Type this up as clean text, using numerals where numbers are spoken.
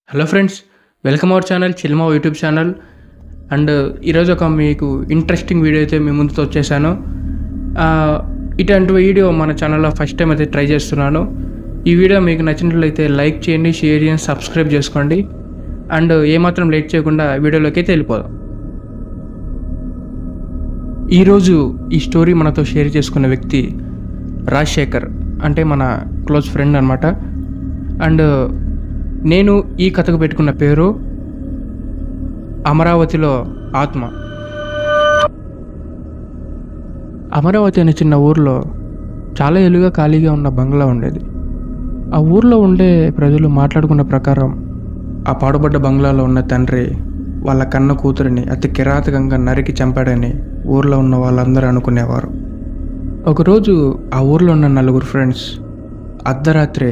Hello friends, welcome our channel Chilma YouTube channel. And ఈరోజు ఒక మీకు ఇంట్రెస్టింగ్ వీడియో అయితే మీ ముందుతో వచ్చేసాను. ఇటువంటి వీడియో మన ఛానల్లో ఫస్ట్ టైం అయితే ట్రై చేస్తున్నాను. ఈ వీడియో మీకు నచ్చినట్లయితే లైక్ చేయండి, షేర్ చేయండి, సబ్స్క్రైబ్ చేసుకోండి. అండ్ ఏమాత్రం లేట్ చేయకుండా వీడియోలోకి అయితే వెళ్ళిపోదాం. ఈరోజు ఈ స్టోరీ మనతో షేర్ చేసుకున్న వ్యక్తి రాజశేఖర్, అంటే మన క్లోజ్ ఫ్రెండ్ అనమాట. అండ్ నేను ఈ కథకు పెట్టుకున్న పేరు అమరావతిలో ఆత్మ. అమరావతి అనే చిన్న ఊర్లో చాలా ఏళ్ళుగా ఖాళీగా ఉన్న బంగ్లా ఉండేది. ఆ ఊర్లో ఉండే ప్రజలు మాట్లాడుకున్న ప్రకారం ఆ పాడుబడ్డ బంగ్లాలో ఉన్న తండ్రి వాళ్ళ కన్న కూతురిని అతి కిరాతకంగా నరికి చంపాడని ఊర్లో ఉన్న వాళ్ళందరూ అనుకునేవారు. ఒకరోజు ఆ ఊర్లో ఉన్న నలుగురు ఫ్రెండ్స్ అర్ధరాత్రి